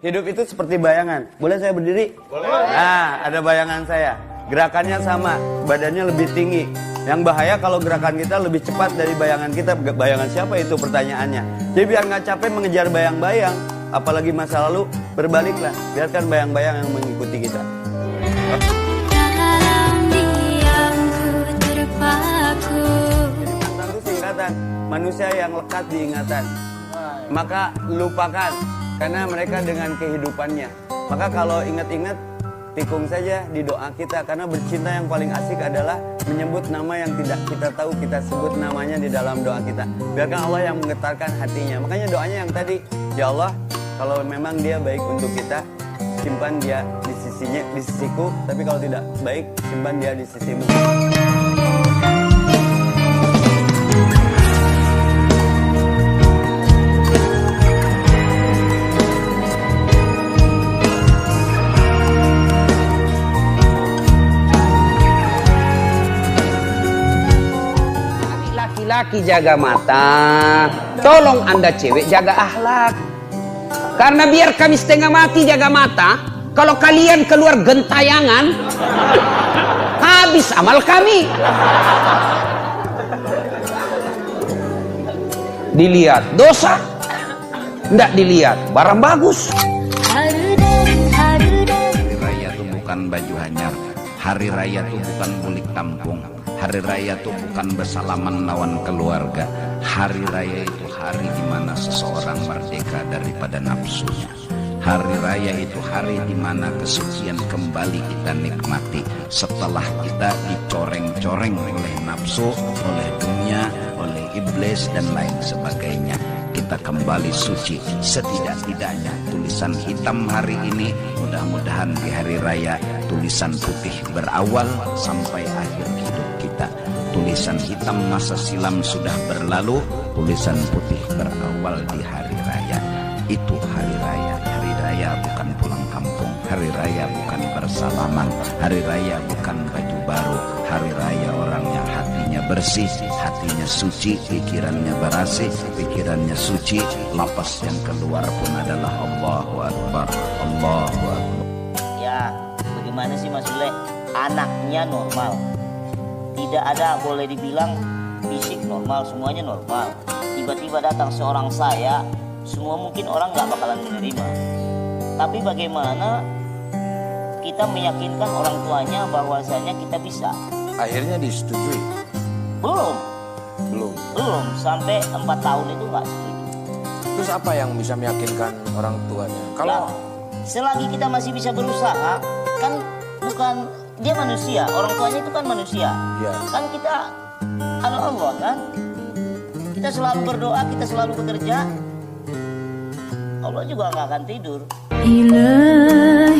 Hidup itu seperti bayangan. Boleh saya berdiri? Boleh. Nah, ada bayangan saya. Gerakannya sama, badannya lebih tinggi. Yang bahaya kalau gerakan kita lebih cepat dari bayangan kita. Bayangan siapa itu pertanyaannya. Jadi biar nggak capek mengejar bayang-bayang, apalagi masa lalu, berbaliklah. Biarkan bayang-bayang yang mengikuti kita. Ingatan itu singkatan, manusia yang lekat di ingatan. Maka lupakan, karena mereka dengan kehidupannya. Maka kalau ingat-ingat, tikung saja di doa kita. Karena bercinta yang paling asik adalah menyebut nama yang tidak kita tahu, kita sebut namanya di dalam doa kita. Biarkan Allah yang menggetarkan hatinya. Makanya doanya yang tadi, ya Allah, kalau memang dia baik untuk kita, simpan dia di sisiku. Tapi kalau tidak baik, simpan dia di sisimu. Laki jaga mata, tolong Anda cewek jaga akhlak. Karena biar kami setengah mati jaga mata, kalau kalian keluar gentayangan, habis amal kami. Dilihat dosa, enggak dilihat barang bagus. Hari raya itu bukan baju hanyar, hari raya itu bukan bulik kampung. Hari raya itu bukan bersalaman lawan keluarga. Hari raya itu hari di mana seseorang merdeka daripada nafsunya. Hari raya itu hari di mana kesucian kembali kita nikmati setelah kita dicoreng-coreng oleh nafsu, oleh dunia, oleh iblis dan lain sebagainya. Kita kembali suci. Setidak-tidaknya tulisan hitam hari ini, mudah-mudahan di hari raya tulisan putih berawal sampai akhir hidup kita. Tulisan hitam masa silam sudah berlalu, tulisan putih berawal di hari raya. Itu hari raya. Hari raya bukan pulang kampung, hari raya bukan bersalaman, hari raya bukan baju baru, hari raya orang yang hatinya bersih, hatinya suci, pikirannya berasih, pikirannya suci, lapas yang keluar pun adalah Allahu Akbar, Allahu Akbar. Ya, bagaimana sih Mas Sule? Anaknya normal, tidak ada boleh dibilang fisik normal, semuanya normal. Tiba-tiba datang seorang saya, semua mungkin orang nggak bakalan menerima. Tapi bagaimana kita meyakinkan orang tuanya bahwasanya kita bisa? Akhirnya disetujui? Belum sampai 4 tahun itu nggak setuju. Terus apa yang bisa meyakinkan orang tuanya? Kalau selagi kita masih bisa berusaha, kan bukan dia manusia, orang tuanya itu kan manusia. Ya. Kan kita anak Allah kan. Kita selalu berdoa, kita selalu bekerja. Allah juga nggak akan tidur. Orang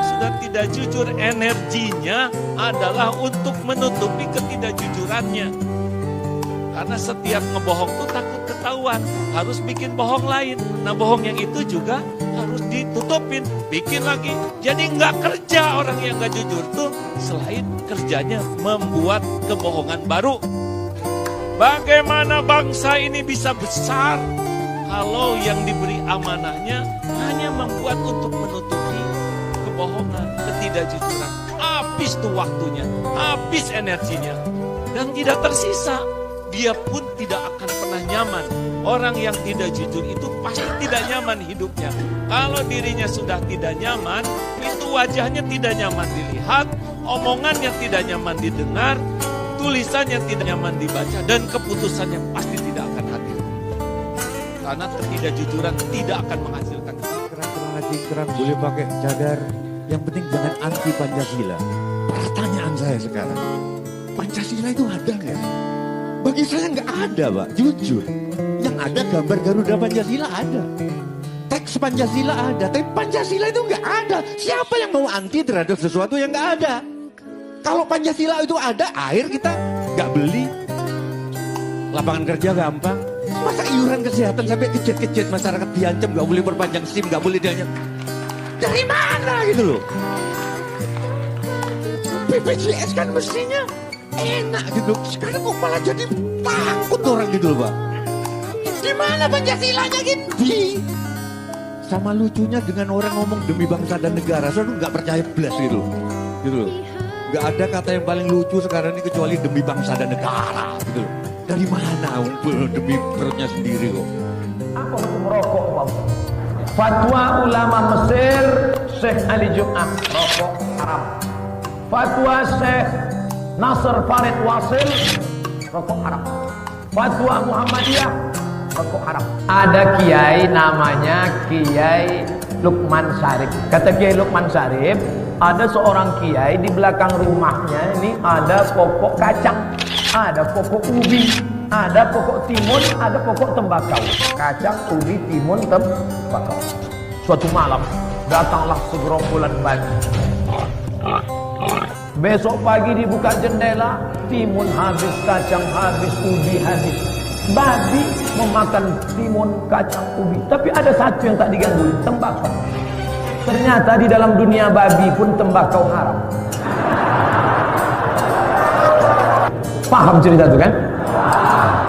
sudah tidak jujur, energinya adalah untuk menutupi ketidakjujurannya. Karena setiap ngebohong tuh takut ketahuan, harus bikin bohong lain. Nah bohong yang itu juga harus ditutupin, bikin lagi. Jadi nggak kerja orang yang nggak jujur tuh, selain kerjanya membuat kebohongan baru. Bagaimana bangsa ini bisa besar kalau yang diberi amanahnya hanya membuat untuk menutupi kebohongan, ketidakjujuran. Habis tuh waktunya, habis energinya, dan tidak tersisa. Dia pun tidak akan pernah nyaman. Orang yang tidak jujur itu pasti tidak nyaman hidupnya. Kalau dirinya sudah tidak nyaman, itu wajahnya tidak nyaman dilihat, omongannya tidak nyaman didengar, tulisannya tidak nyaman dibaca, dan keputusannya pasti tidak akan hadir. Karena ketidakjujuran tidak akan menghasilkan. Cingkrang boleh pakai cadar, yang penting jangan anti Pancasila. Pertanyaan saya sekarang, Pancasila itu ada nggak? Bagi saya nggak ada, Pak, jujur. Yang ada gambar Garuda Pancasila ada, teks Pancasila ada, tapi Pancasila itu nggak ada. Siapa yang mau anti terhadap sesuatu yang nggak ada? Kalau Pancasila itu ada, akhir kita nggak beli, lapangan kerja gampang. Masa iuran kesehatan sampai kejat-kejat, masyarakat diancam nggak boleh perpanjang SIM, nggak boleh diancam. Dari mana gitu loh? BPJS kan mestinya enak gitu. Sekarang kok malah jadi takut orang gitu loh, Pak. Di mana Pancasilanya gitu? sama lucunya dengan orang ngomong demi bangsa dan negara, saya tuh nggak percaya belas gitu loh. Nggak ada kata yang paling lucu sekarang ini kecuali demi bangsa dan negara gitu loh. Dari mana demi perutnya sendiri kok? Apa hukum rokok, Pak? Fatwa ulama Mesir, Syekh Ali Jum'ah, rokok haram. Fatwa Syekh Nasr Farid Wasil, rokok haram. Fatwa Muhammadiyah, rokok haram. Ada kiai namanya Kiai Lukman Syarif. Kata Kiai Lukman Syarif, ada seorang kiai di belakang rumahnya ini ada pokok kacang, ada pokok ubi, ada pokok timun, ada pokok tembakau. Kacang, ubi, timun, tembakau. Suatu malam datanglah segerombolan babi. Besok pagi dibuka jendela, timun habis, kacang habis, ubi habis. Babi memakan timun, kacang, ubi. Tapi ada satu yang tak diganggu, tembakau. Ternyata di dalam dunia babi pun tembakau haram. Paham cerita itu kan?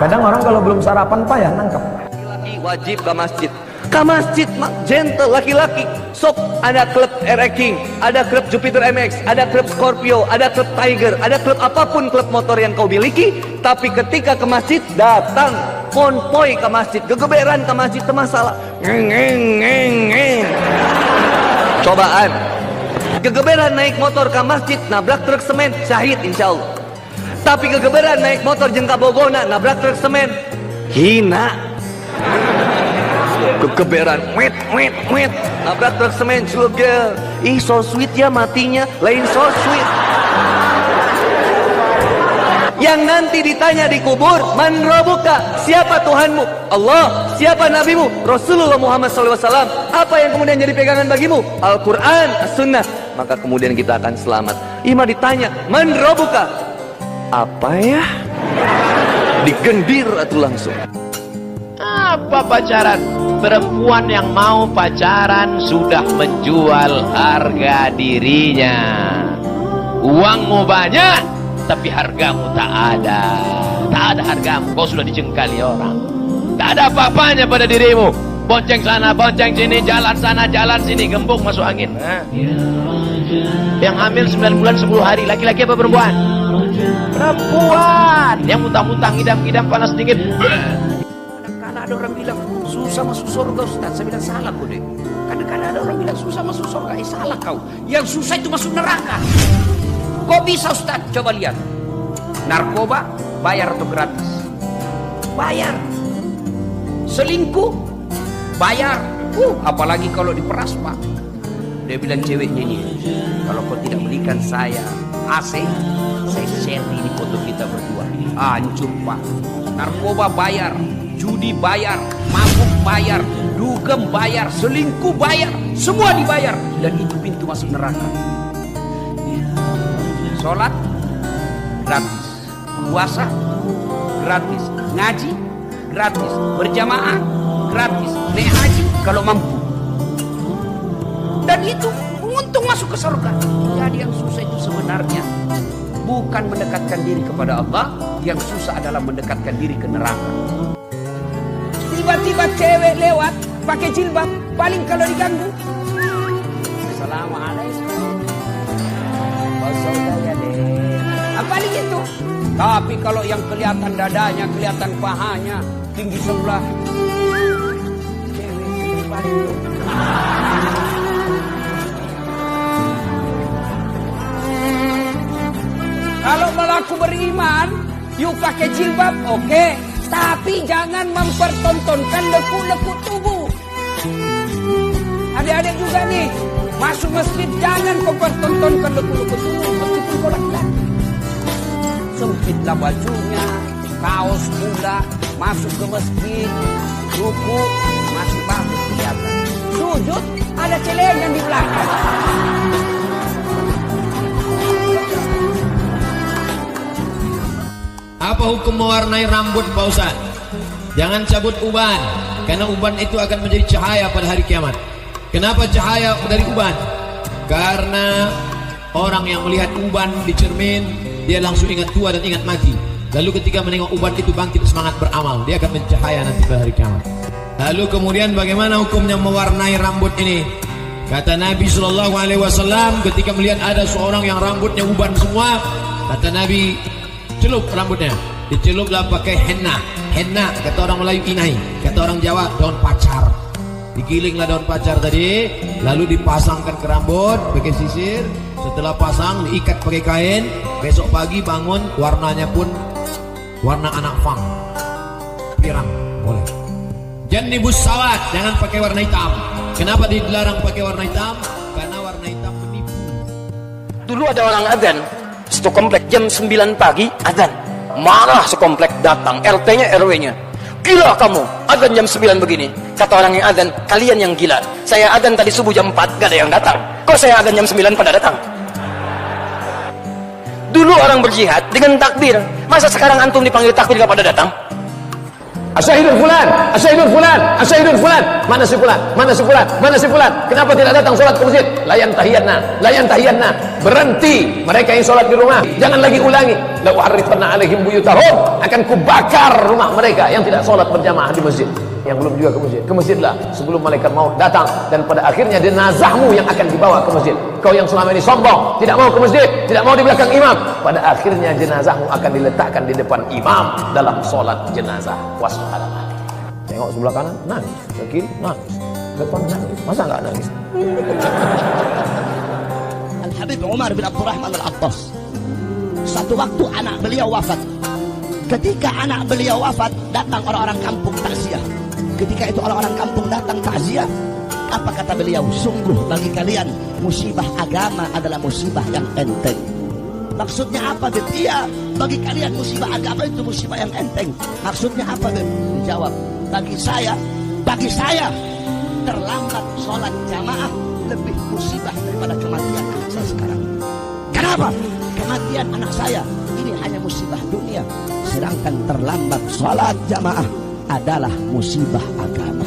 Kadang orang kalau belum sarapan payah nangkep. Laki wajib ke masjid. Ke masjid gentle laki-laki. Sok ada klub RX King, ada klub Jupiter MX, ada klub Scorpio, ada klub Tiger, ada klub apapun klub motor yang kau miliki. Tapi ketika ke masjid datang konvoy ke masjid, gegeberan ke masjid itu masalah. Cobaan. Gegeberan naik motor ke masjid, nabrak truk semen, syahid insya Allah. Tapi gegeberan naik motor jengka bogona, nabrak truk semen, hina. Gegeberan, wet, nabrak truk semen, juga. Ih so sweet ya matinya, lain so sweet. Yang nanti ditanya di kubur, man rabbuka, siapa Tuhanmu? Allah. Siapa nabimu? Rasulullah Muhammad SAW. Apa yang kemudian jadi pegangan bagimu? Al-Quran, As-Sunnah. Maka kemudian kita akan selamat. Ima ditanya, man rabbuka, apa ya? Digendir atau langsung. Apa pacaran? Perempuan yang mau pacaran sudah menjual harga dirinya. Uangmu banyak, tapi hargamu tak ada. Tak ada hargamu, kau sudah dijengkali orang. Tak ada apa-apanya pada dirimu. Bonceng sana, bonceng sini, jalan sana, jalan sini, gembung masuk angin. Yang hamil 9 bulan 10 hari, laki-laki apa perempuan? Perempuan. Yang mutang-mutang, idam-idam, panas dingin. Kadang-kadang ada orang bilang susah masuk surga Ustaz. Saya bilang salah kau deh. Kadang-kadang ada orang bilang susah masuk surga. Salah kau. Yang susah itu masuk neraka. Kok bisa Ustaz? Coba lihat. Narkoba bayar atau gratis? Bayar. Selingkuh bayar. Apalagi kalau diperas Pak. Dia bilang ceweknya ini, kalau kau tidak belikan saya AC, saya share ini foto kita berdua. Hancur Pak. Narkoba bayar, judi bayar, mabuk bayar, dugem bayar, selingkuh bayar, semua dibayar. Dan itu pintu masuk neraka. Sholat gratis, puasa gratis, ngaji gratis, berjamaah gratis, naik haji kalau mampu. Dan itu untung masuk ke surga. Jadi yang susah itu sebenarnya bukan mendekatkan diri kepada Allah, yang susah adalah mendekatkan diri ke neraka. Tiba-tiba cewek lewat pakai jilbab, paling kalau diganggu, assalamualaikum. Paling itu. Tapi kalau yang kelihatan dadanya, kelihatan pahanya, tinggi sebelah, cewek paling itu. Kalau melaku beriman, yuk pakai jilbab, oke. Tapi jangan mempertontonkan lekuk-lekuk tubuh. Adik-adik juga nih, masuk masjid jangan mempertontonkan lekuk-lekuk tubuh, meskipun kau laki-laki. Sempitlah bajunya, kaos pula, masuk ke masjid, ruku, masih bagus kelihatan. Sujud, ada celengan di belakang. Apa hukum mewarnai rambut Pak Ustaz? Jangan cabut uban, karena uban itu akan menjadi cahaya pada hari kiamat. Kenapa cahaya dari uban? Karena orang yang melihat uban di cermin, dia langsung ingat tua dan ingat mati. Lalu ketika menengok uban itu bangkit semangat beramal, dia akan mencahaya nanti pada hari kiamat. Lalu kemudian bagaimana hukumnya mewarnai rambut ini? Kata Nabi SAW ketika melihat ada seorang yang rambutnya uban semua, kata Nabi, celup rambutnya. Diceluplah pakai henna. Henna kata orang Melayu inai, kata orang Jawa daun pacar. Digilinglah daun pacar tadi, lalu dipasangkan ke rambut pakai sisir. Setelah pasang diikat pakai kain. Besok pagi bangun warnanya pun warna anak fang, pirang, boleh. Jannibus sawat, jangan pakai warna hitam. Kenapa dilarang pakai warna hitam? Karena warna hitam menipu. Dulu ada orang adzan, satu komplek jam 9 pagi adzan. Marah sekomplek datang, RT-nya RW-nya. Gila kamu, adzan jam 9 begini. Kata orang yang adzan, kalian yang gila. Saya adzan tadi subuh jam 4, gak ada yang datang. Kok saya adzan jam 9 pada datang? Dulu orang berjihad dengan takbir. Masa sekarang antum dipanggil takbir gak pada datang? Asyhadul fulan, asyhadul fulan, asyhadul fulan. Mana si fulan? Mana si fulan? Mana si fulan? Kenapa tidak datang sholat ke masjid? Layan tahiyatna, layan tahiyatna. Berhenti mereka yang sholat di rumah. Jangan lagi ulangi. La uharriqanna alaihim buyutahum, akan kubakar rumah mereka yang tidak sholat berjamaah di masjid. Yang belum juga ke masjid. Ke masjidlah sebelum malaikat maut datang, dan pada akhirnya jenazahmu yang akan dibawa ke masjid. Kau yang selama ini sombong, tidak mau ke masjid, tidak mau di belakang imam, pada akhirnya jenazahmu akan diletakkan di depan imam dalam sholat jenazah. Wassalam. Tengok sebelah kanan, nangis. Ke kiri, nangis. Depan nangis. Masa enggak nangis? Al-Habib Umar bin Abdurrahman Al-Attas, satu waktu anak beliau wafat. Ketika anak beliau wafat, datang orang-orang kampung takziah. Ketika itu orang-orang kampung datang takziah, apa kata beliau? Sungguh bagi kalian musibah agama adalah musibah yang enteng. Maksudnya apa, Beb? Iya, bagi kalian musibah agama itu musibah yang enteng. Maksudnya apa, Beb? Dijawab, bagi saya terlambat sholat jamaah lebih musibah daripada kematian anak saya sekarang. Kenapa? Kematian anak saya ini hanya musibah dunia, sedangkan terlambat sholat jamaah adalah musibah agama.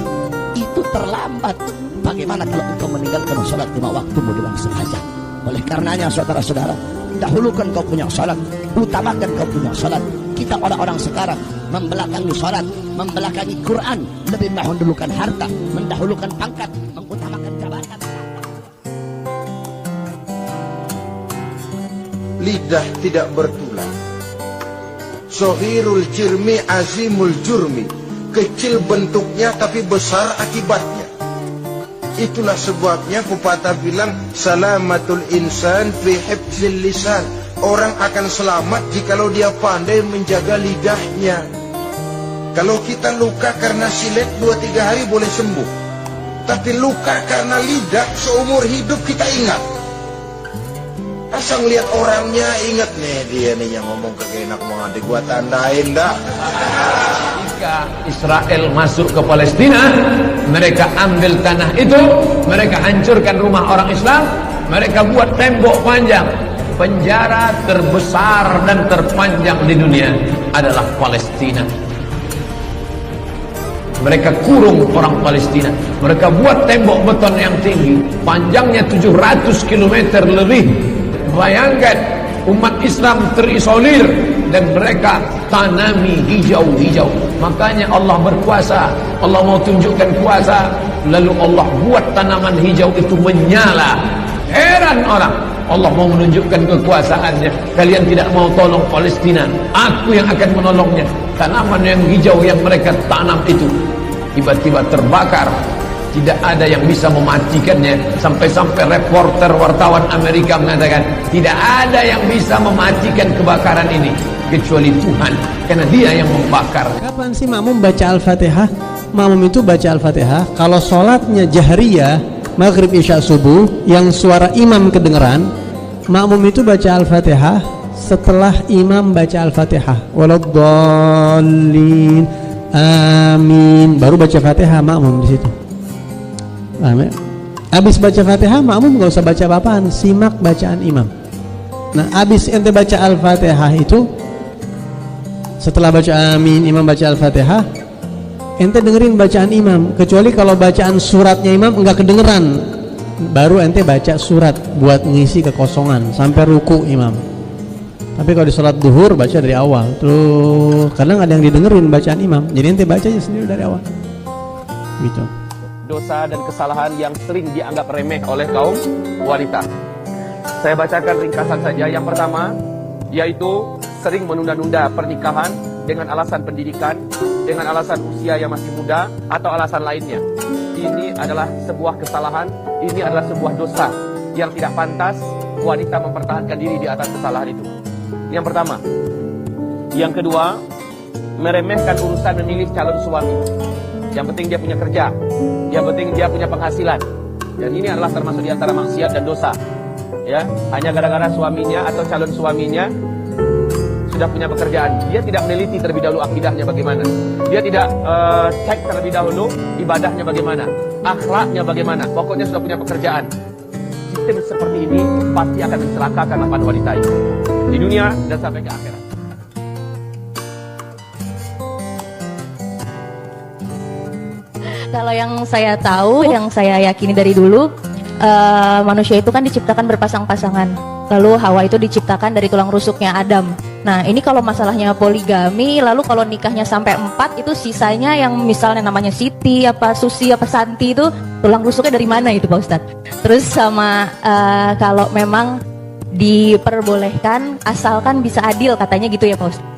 Itu terlambat. Bagaimana kalau engkau meninggalkan sholat 5 waktu dengan sengaja? Oleh karenanya saudara-saudara, dahulukan kau punya sholat, utamakan kau punya sholat. Kita orang-orang sekarang membelakangi sholat, membelakangi Quran, lebih mendahulukan harta, mendahulukan pangkat, mengutamakan jabatan. Lidah tidak bertulang. Sohirul jirmi azimul jurmi. Kecil bentuknya tapi besar akibatnya. Itulah sebabnya pepatah bilang salamatul insan fi hifzil lisan. Orang akan selamat jikalau dia pandai menjaga lidahnya. Kalau kita luka karena silet 2-3 hari boleh sembuh, tapi luka karena lidah seumur hidup kita ingat. Asal lihat orangnya ingat nih, dia nih yang ngomong kagak enak mau nanti gua tandain dah. Ketika Israel masuk ke Palestina, mereka ambil tanah itu, mereka hancurkan rumah orang Islam, mereka buat tembok panjang. Penjara terbesar dan terpanjang di dunia adalah Palestina. Mereka kurung orang Palestina. Mereka buat tembok beton yang tinggi, panjangnya 700 km lebih. Bayangkan, umat Islam terisolir dan mereka tanami hijau-hijau. Makanya Allah berkuasa, Allah mau tunjukkan kuasa, lalu Allah buat tanaman hijau itu menyala. Heran orang, Allah mau menunjukkan kekuasaannya. Kalian tidak mau tolong Palestina, aku yang akan menolongnya. Tanaman yang hijau yang mereka tanam itu tiba-tiba terbakar. Tidak ada yang bisa mematikannya. Sampai-sampai reporter wartawan Amerika mengatakan tidak ada yang bisa mematikan kebakaran ini kecuali Tuhan, karena Dia yang membakar. Kapan sih makmum baca Al-Fatihah? Makmum itu baca Al-Fatihah kalau sholatnya jahriyah, maghrib isya subuh, yang suara imam kedengeran, makmum itu baca Al-Fatihah setelah imam baca Al-Fatihah. Waladdallin, amin, baru baca Fatihah makmum di situ. Habis baca Fatihah, makmum nggak usah baca apa-apaan, simak bacaan imam. Nah, habis ente baca Al-Fatihah itu, setelah baca amin, imam baca Al-Fatihah, ente dengerin bacaan imam. Kecuali kalau bacaan suratnya imam enggak kedengeran, baru ente baca surat buat ngisi kekosongan sampai ruku imam. Tapi kalau di sholat duhur baca dari awal. Terus kadang ada yang didengerin bacaan imam, jadi ente baca aja sendiri dari awal. gitu. Dosa dan kesalahan yang sering dianggap remeh oleh kaum wanita. Saya bacakan ringkasan saja. Yang pertama, yaitu sering menunda-nunda pernikahan dengan alasan pendidikan, dengan alasan usia yang masih muda, atau alasan lainnya. Ini adalah sebuah kesalahan, ini adalah sebuah dosa yang tidak pantas wanita mempertahankan diri di atas kesalahan itu. Yang pertama. Yang kedua, meremehkan urusan memilih calon suami. Yang penting dia punya kerja, yang penting dia punya penghasilan. Dan ini adalah termasuk di antara maksiat dan dosa. Ya, hanya gara-gara suaminya atau calon suaminya sudah punya pekerjaan, dia tidak meneliti terlebih dahulu akidahnya bagaimana, dia tidak cek terlebih dahulu ibadahnya bagaimana, akhlaknya bagaimana, pokoknya sudah punya pekerjaan. Sistem seperti ini pasti akan mencelakakan para wanita ini di dunia dan sampai ke akhirat. Kalau yang saya tahu, yang saya yakini dari dulu, manusia itu kan diciptakan berpasang-pasangan. Lalu Hawa itu diciptakan dari tulang rusuknya Adam. Nah, ini kalau masalahnya poligami, lalu kalau nikahnya sampai 4, itu sisanya yang misalnya namanya Siti, apa Susi, apa Santi, itu tulang rusuknya dari mana itu Pak Ustadz? Terus sama kalau memang diperbolehkan, asalkan bisa adil, katanya gitu ya Pak Ustadz.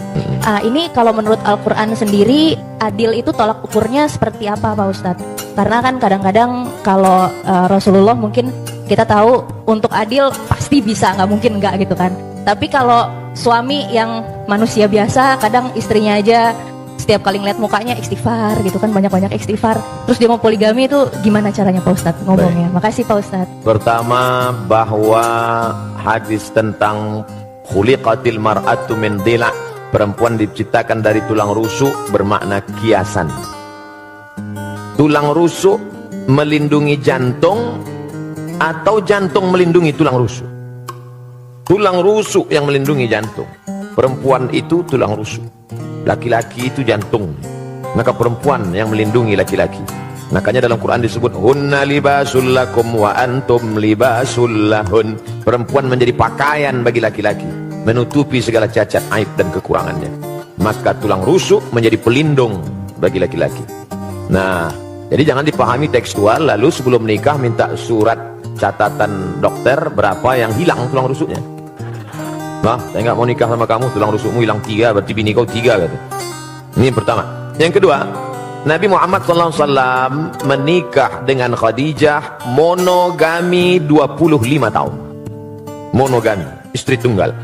Ini kalau menurut Al-Quran sendiri, adil itu tolak ukurnya seperti apa Pak Ustadz? Karena kan kadang-kadang kalau Rasulullah mungkin kita tahu untuk adil pasti bisa, nggak mungkin nggak gitu kan. Tapi kalau suami yang manusia biasa, kadang istrinya aja setiap kali ngeliat mukanya istighfar gitu kan, banyak-banyak istighfar. Terus dia mau poligami, itu gimana caranya Pak Ustadz ngomongnya? Makasih Pak Ustadz. Pertama, bahwa hadis tentang khuliqatil mar'atu min dhila', perempuan diciptakan dari tulang rusuk, bermakna kiasan. Tulang rusuk melindungi jantung atau jantung melindungi tulang rusuk? Tulang rusuk yang melindungi jantung. Perempuan itu tulang rusuk, laki-laki itu jantung. Maka perempuan yang melindungi laki-laki. Makanya dalam Quran disebut hunna libasul lakum wa antum libasul lahun. Perempuan menjadi pakaian bagi laki-laki, menutupi segala cacat, aib dan kekurangannya. Maka tulang rusuk menjadi pelindung bagi laki-laki. Nah, jadi jangan dipahami tekstual lalu sebelum menikah minta surat catatan dokter berapa yang hilang tulang rusuknya. Nah, saya nggak mau nikah sama kamu, tulang rusukmu hilang 3, berarti bini kau 3 kata. Ini yang pertama. Yang kedua, Nabi Muhammad SAW menikah dengan Khadijah monogami 25 tahun. Monogami, istri tunggal.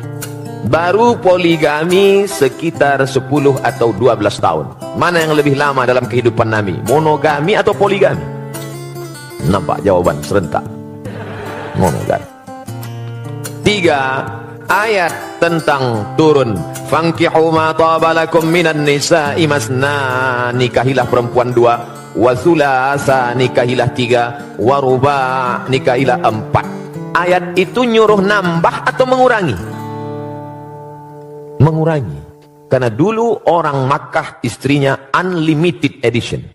Baru poligami sekitar 10 atau 12 tahun. Mana yang lebih lama dalam kehidupan Nabi? Monogami atau poligami? Nampak jawaban serentak. Monogami. 3. Ayat tentang turun fankihu ma taba lakum minan nisa'i masna, nikahilah perempuan 2, wa thulatha, nikahilah 3, wa ruba', nikahilah 4. Ayat itu nyuruh nambah atau mengurangi? Mengurangi. Karena dulu orang Makkah istrinya unlimited edition.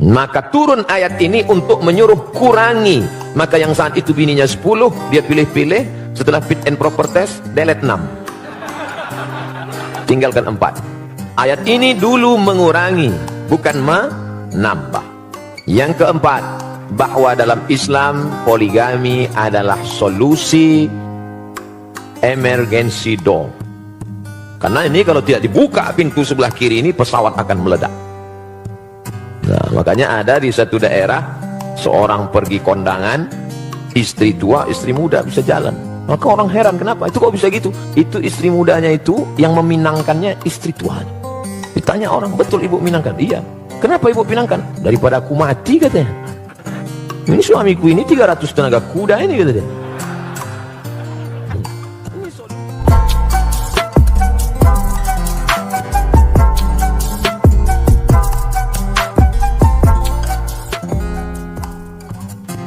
Maka turun ayat ini untuk menyuruh kurangi. Maka yang saat itu bininya 10, dia pilih-pilih, setelah fit and proper test, delete 6. Tinggalkan 4. Ayat ini dulu mengurangi, bukan menambah. Yang keempat, bahwa dalam Islam poligami adalah solusi emergency door. Karena ini kalau tidak dibuka pintu sebelah kiri ini, pesawat akan meledak. Nah, makanya ada di satu daerah, seorang pergi kondangan, istri tua, istri muda bisa jalan. Maka orang heran, kenapa? Itu kok bisa gitu? Itu istri mudanya itu yang meminangkannya istri tuanya. Ditanya orang, betul ibu minangkan? Iya. Kenapa ibu minangkan? Daripada aku mati katanya. Ini suamiku ini 300 tenaga kuda ini katanya.